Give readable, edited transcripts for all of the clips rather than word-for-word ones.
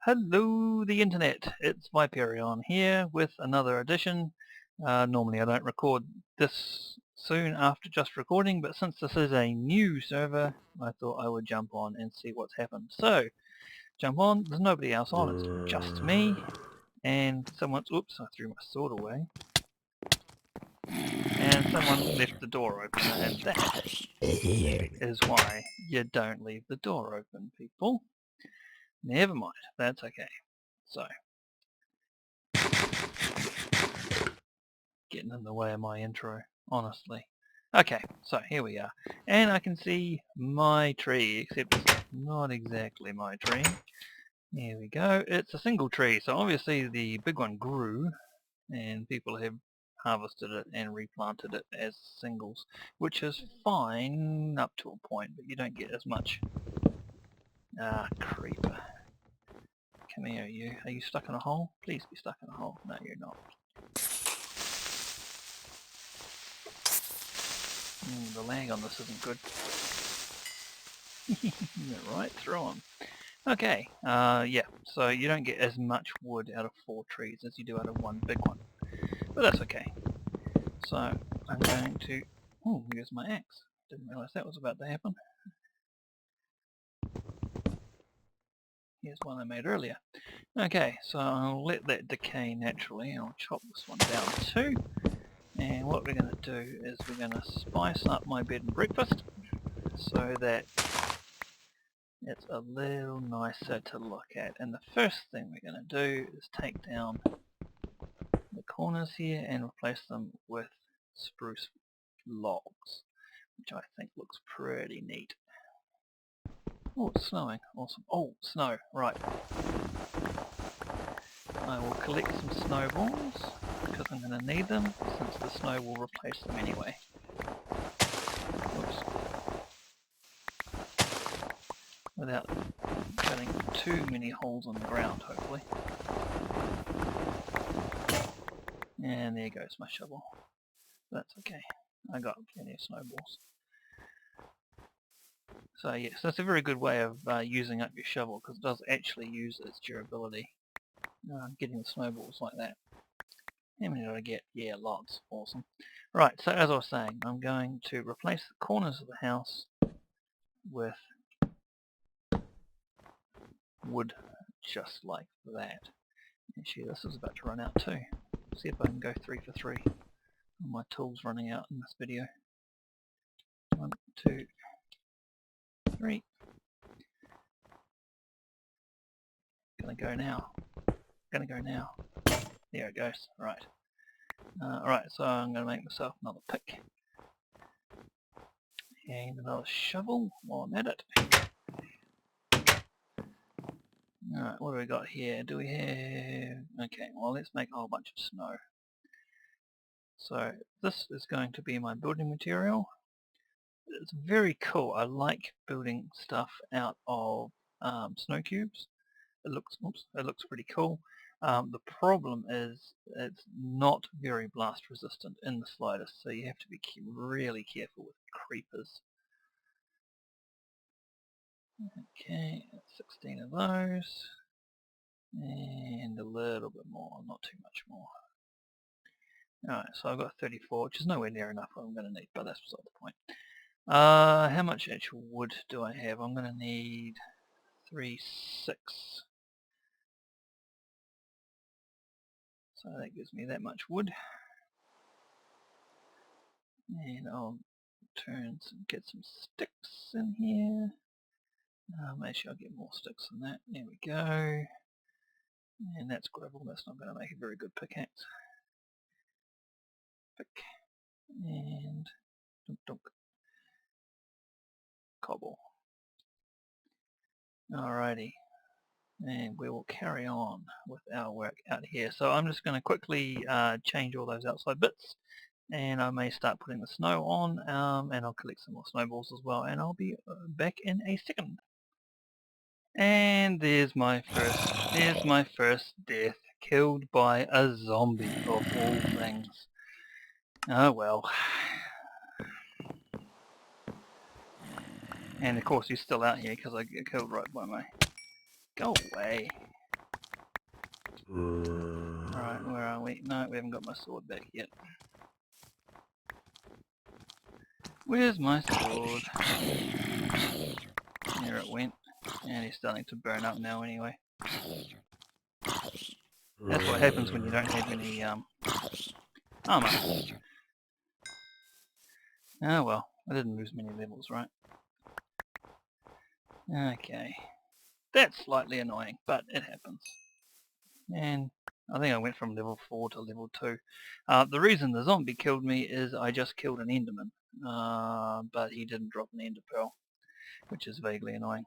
Hello, the internet. It's Viperion here with another edition. Normally I don't record this soon after just recording, but since this is a new server, I thought I would jump on and see what's happened. So, jump on, there's nobody else on, it's just me, and someone's, oops, I threw my sword away, and someone left the door open, and that is why you don't leave the door open, people. Never mind, that's okay. So, getting in the way of my intro, honestly. Okay, so here we are. And I can see my tree, except it's not exactly my tree. Here we go. It's a single tree, so obviously the big one grew, and people have harvested it and replanted it as singles, which is fine up to a point, but you don't get as much. Ah, creeper. Come here, you. Are you stuck in a hole? Please be stuck in a hole. No, you're not. The lag on this isn't good. Right through them. Okay, yeah, so you don't get as much wood out of 4 trees as you do out of one big one. But that's okay. So, I'm going to... Oh, here's my axe. Didn't realise that was about to happen. Here's one I made earlier. Okay, so I'll let that decay naturally. I'll chop this one down too. And what we're going to do is we're going to spice up my bed and breakfast so that it's a little nicer to look at. And the first thing we're going to do is take down the corners here and replace them with spruce logs, which I think looks pretty neat. Oh, it's snowing. Awesome. Oh, snow. Right. I will collect some snowballs because I'm going to need them since the snow will replace them anyway. Oops. Without cutting too many holes in the ground, hopefully. And there goes my shovel. That's okay. I got plenty of snowballs. So yes, that's a very good way of using up your shovel because it does actually use its durability. Getting the snowballs like that. How many did I get? Yeah, lots. Awesome. Right, so as I was saying, I'm going to replace the corners of the house with wood just like that. Actually, this is about to run out too. See if I can go 3 for 3. My tool's running out in this video. 1, 2, 3. Gonna go now. Gonna go now. There it goes. Right. Alright, so I'm gonna make myself another pick. And another shovel while I'm at it. Alright, what do we got here? Do we have... Okay, well let's make a whole bunch of snow. So this is going to be my building material. It's very cool. I like building stuff out of snow cubes. It looks pretty cool. The problem is it's not very blast resistant in the slightest, so you have to be really careful with creepers. Okay, 16 of those. And a little bit more, not too much more. Alright, so I've got 34, which is nowhere near enough what I'm going to need, but that's beside the point. How much actual wood do I have? I'm going to need 3, 6. So that gives me that much wood. And I'll get some sticks in here. Actually, I'll get more sticks than that. There we go. And that's gravel. That's not going to make a very good pickaxe. Pick. And dunk, dunk. Cobble. Alrighty. And we will carry on with our work out here. So I'm just going to quickly change all those outside bits. And I may start putting the snow on, and I'll collect some more snowballs as well, and I'll be back in a second. And there's my first death, killed by a zombie of all things. Oh well. And of course he's still out here because I get killed right by my... Go away. Alright, where are we? No, we haven't got my sword back yet. Where's my sword? There it went. And he's starting to burn up now anyway. That's what happens when you don't have any armor. Oh well, I didn't lose many levels, right? Okay. That's slightly annoying, but it happens. And I think I went from level 4 to level 2. The reason the zombie killed me is I just killed an enderman. But he didn't drop an ender pearl, which is vaguely annoying.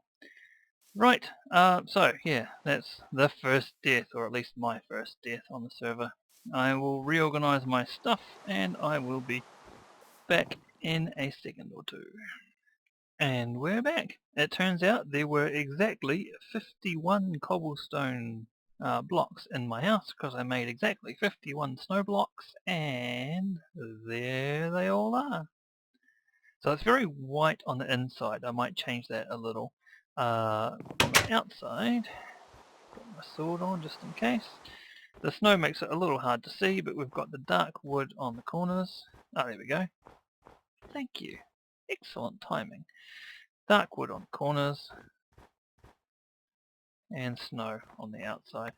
Right, so yeah, that's the first death, or at least my first death on the server. I will reorganize my stuff and I will be back in a second or two. And we're back. It turns out there were exactly 51 cobblestone blocks in my house because I made exactly 51 snow blocks, and there they all are. So it's very white on the inside. I might change that a little. On the outside, put my sword on just in case. The snow makes it a little hard to see, but we've got the dark wood on the corners. Oh, there we go. Thank you. Excellent timing. Dark wood on the corners and snow on the outside.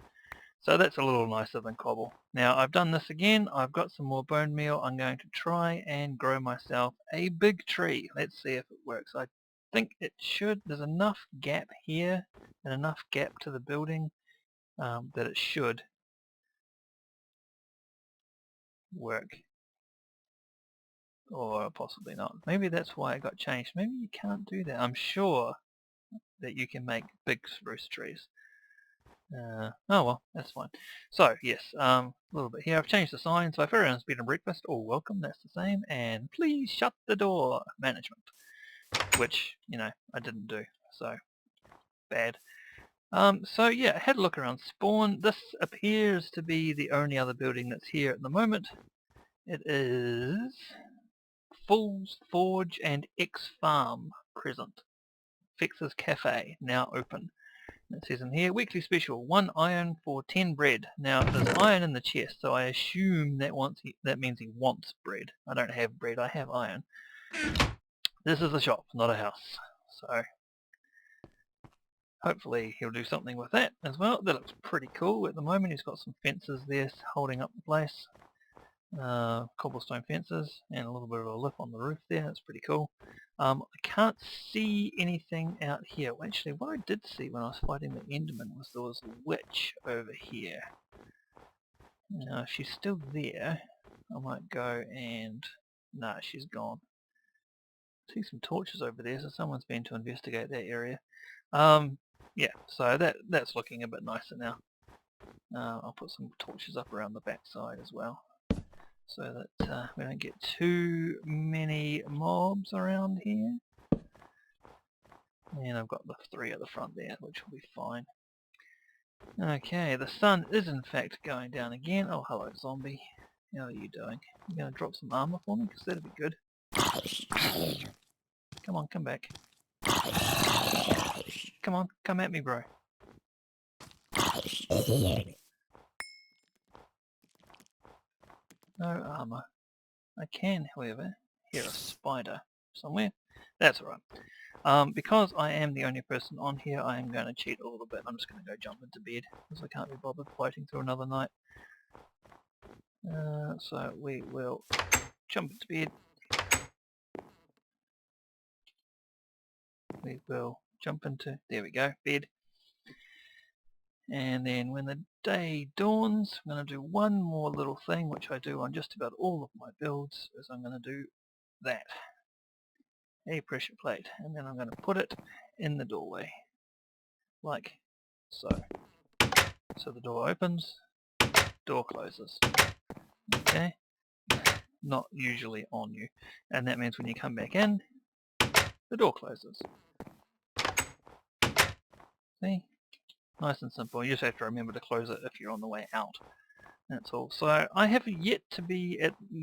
So that's a little nicer than cobble. Now I've done this again. I've got some more bone meal. I'm going to try and grow myself a big tree. Let's see if it works. I think it should. There's enough gap here and enough gap to the building that it should work. Or possibly not. Maybe that's why it got changed. Maybe you can't do that. I'm sure that you can make big spruce trees. Oh well, that's fine. So yes, a little bit here. I've changed the sign. So Viperion's bed and breakfast. Oh, welcome. That's the same. And please shut the door. Management, which I didn't do. So bad. So yeah, I had a look around spawn. This appears to be the only other building that's here at the moment. It is Fool's Forge and X Farm present. Fix's Cafe now open. It says in here, weekly special, 1 iron for 10 bread. Now, there's iron in the chest, so I assume that means he wants bread. I don't have bread, I have iron. This is a shop, not a house. So, hopefully he'll do something with that as well. That looks pretty cool at the moment. He's got some fences there holding up the place. Cobblestone fences and a little bit of a lip on the roof there. That's pretty cool. I can't see anything out here. Well, actually, what I did see when I was fighting the Enderman was there was a witch over here. Now, if she's still there, I might go and... Nah, she's gone. I see some torches over there, so someone's been to investigate that area. Yeah, so that's looking a bit nicer now. I'll put some torches up around the backside as well, so that we don't get too many mobs around here. And I've got the 3 at the front there, which will be fine. Okay, the sun is in fact going down again. Oh, hello zombie. How are you doing? You gonna drop some armor for me? Because that'd be good. Come on, come back. Come on, come at me, bro. No armor. I can, however, hear a spider somewhere. That's alright. Because I am the only person on here, I am going to cheat a little bit. I'm just going to go jump into bed, because I can't be bothered fighting through another night. So we will jump into bed. We will jump into, there we go, bed. And then when the day dawns, I'm going to do one more little thing, which I do on just about all of my builds, is I'm going to do that. A pressure plate, and then I'm going to put it in the doorway, like so. So the door opens, door closes. Okay, not usually on you, and that means when you come back in, the door closes. See, nice and simple. You just have to remember to close it if you're on the way out. That's all. So I have yet to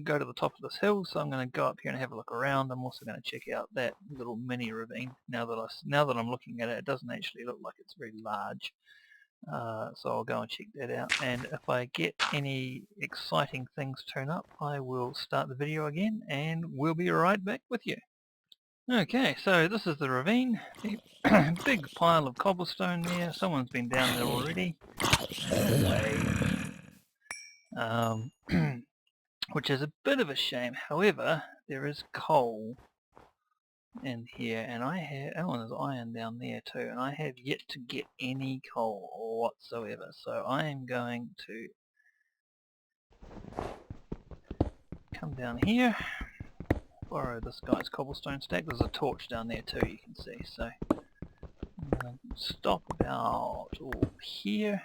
go to the top of this hill, so I'm going to go up here and have a look around. I'm also going to check out that little mini ravine. Now that I'm looking at it, it doesn't actually look like it's very large. So I'll go and check that out, and if I get any exciting things turn up, I will start the video again and we'll be right back with you. Okay, so this is the ravine. Big pile of cobblestone there. Someone's been down there already. Um, which is a bit of a shame. However, there is coal in here, and I have, oh, and there's iron down there too, and I have yet to get any coal whatsoever. So I am going to come down here, borrow this guy's cobblestone stack. There's a torch down there too, you can see. So I'm going to stop about here,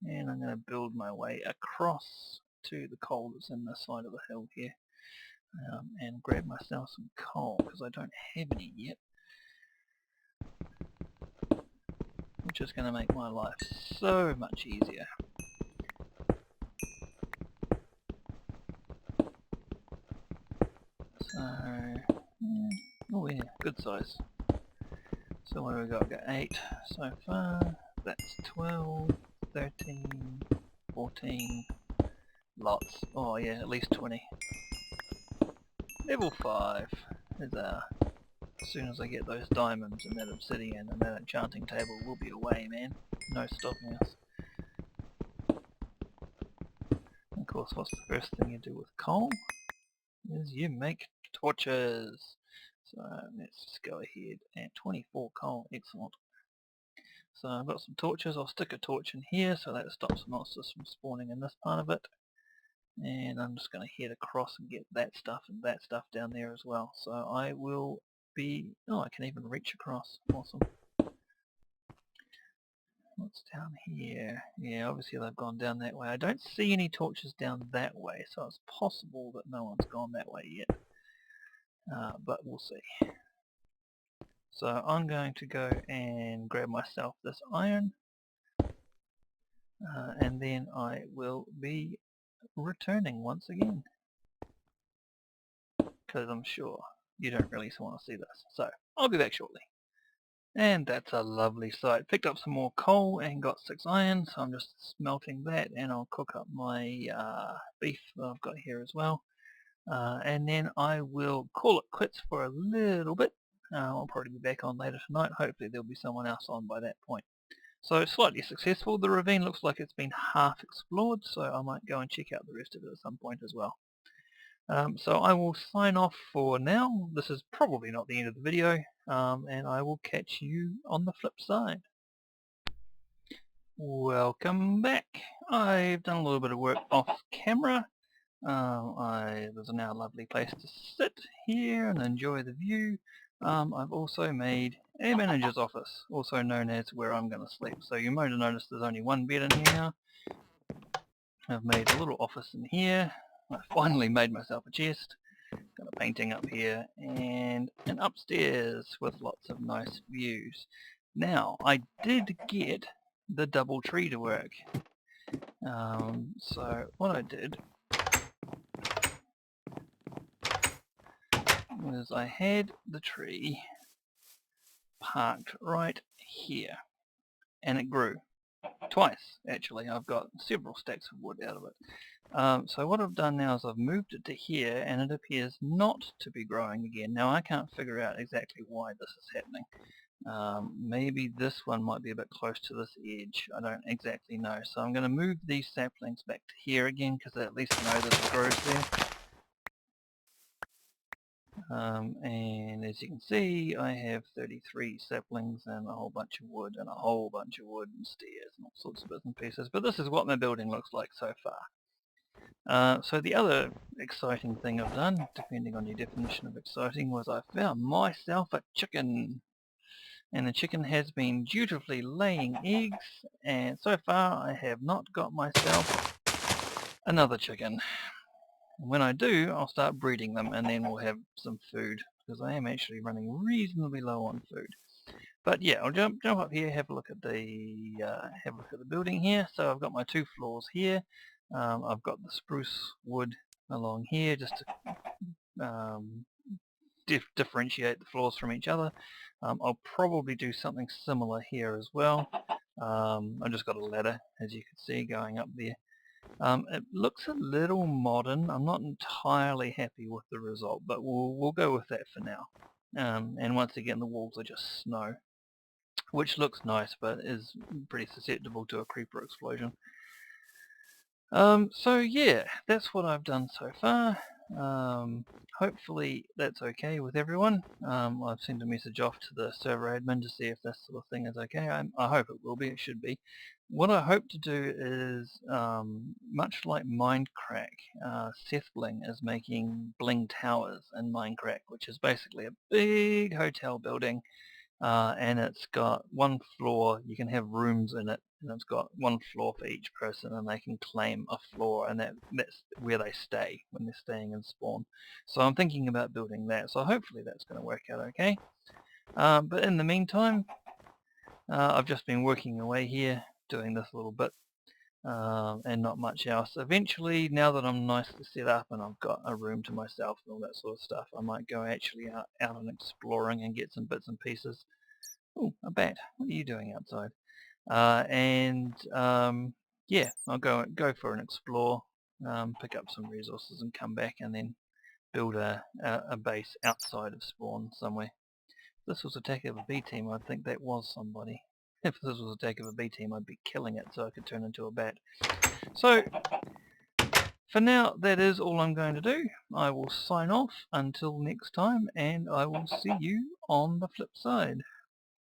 and I'm going to build my way across to the coal that's in the side of the hill here, and grab myself some coal because I don't have any yet, which is going to make my life so much easier. So, oh yeah, good size. So what do we got? We've got 8 so far. That's 12, 13, 14. Lots. Oh yeah, at least 20. Level 5. Huzzah. As soon as I get those diamonds and that obsidian and that enchanting table, we'll be away, man. No stopping us. And of course, what's the first thing you do with coal? Is you make torches. So let's just go ahead and 24 coal. Excellent. So I've got some torches. I'll stick a torch in here so that stops monsters from spawning in this part of it. And I'm just going to head across and get that stuff and that stuff down there as well. So I will be... oh, I can even reach across. Awesome. What's down here? Yeah, obviously they've gone down that way. I don't see any torches down that way, so it's possible that no one's gone that way yet. But we'll see. So I'm going to go and grab myself this iron. And then I will be returning once again. Because I'm sure you don't really want to see this. So I'll be back shortly. And that's a lovely sight. Picked up some more coal and got 6 iron, so I'm just smelting that, and I'll cook up my beef that I've got here as well. And then I will call it quits for a little bit. I'll probably be back on later tonight. Hopefully there'll be someone else on by that point. So slightly successful. The ravine looks like it's been half explored, so I might go and check out the rest of it at some point as well. So I will sign off for now. This is probably not the end of the video, and I will catch you on the flip side. Welcome back. I've done a little bit of work off camera. There's now a lovely place to sit here and enjoy the view. I've also made a manager's office, also known as where I'm going to sleep. So you might have noticed there's only one bed in here now. I've made a little office in here. I finally made myself a chest. Got a painting up here and an upstairs with lots of nice views. Now, I did get the double tree to work. So what I did was I had the tree parked right here, and it grew twice actually. I've got several stacks of wood out of it. So what I've done now is I've moved it to here, and it appears not to be growing again. Now I can't figure out exactly why this is happening. Maybe this one might be a bit close to this edge. I don't exactly know. So I'm going to move these saplings back to here again, because I at least know that it grows there. And as you can see, I have 33 saplings and a whole bunch of wood and a whole bunch of wood and stairs and all sorts of bits and pieces. But this is what my building looks like so far. So the other exciting thing I've done, depending on your definition of exciting, was I found myself a chicken. And the chicken has been dutifully laying eggs, and so far I have not got myself another chicken. And when I do, I'll start breeding them, and then we'll have some food, because I am actually running reasonably low on food. But yeah, I'll jump up here, have a look at the building here. So I've got my 2 floors here. I've got the spruce wood along here just to differentiate the floors from each other. I'll probably do something similar here as well. I just got a ladder, as you can see, going up there. It looks a little modern. I'm not entirely happy with the result, but we'll go with that for now. And once again, the walls are just snow, which looks nice, but is pretty susceptible to a creeper explosion. So yeah, that's what I've done so far. Hopefully that's okay with everyone. I've sent a message off to the server admin to see if this sort of thing is okay. I hope it will be, it should be. What I hope to do is, much like Minecraft, Seth Bling is making Bling Towers in Minecraft, which is basically a big hotel building, and it's got one floor. You can have rooms in it, and it's got one floor for each person, and they can claim a floor, and that's where they stay when they're staying in spawn. So I'm thinking about building that, so hopefully that's going to work out okay. But in the meantime, I've just been working away here, doing this little bit, and not much else. Eventually, now that I'm nicely set up and I've got a room to myself and all that sort of stuff, I might go actually out and exploring and get some bits and pieces. Oh, a bat. What are you doing outside? Yeah, I'll go for an explore, pick up some resources and come back and then build a base outside of spawn somewhere. If this was Attack of a B team, I'd think that was somebody. If this was Attack of a B team, I'd be killing it so I could turn into a bat. So, for now, that is all I'm going to do. I will sign off until next time, and I will see you on the flip side.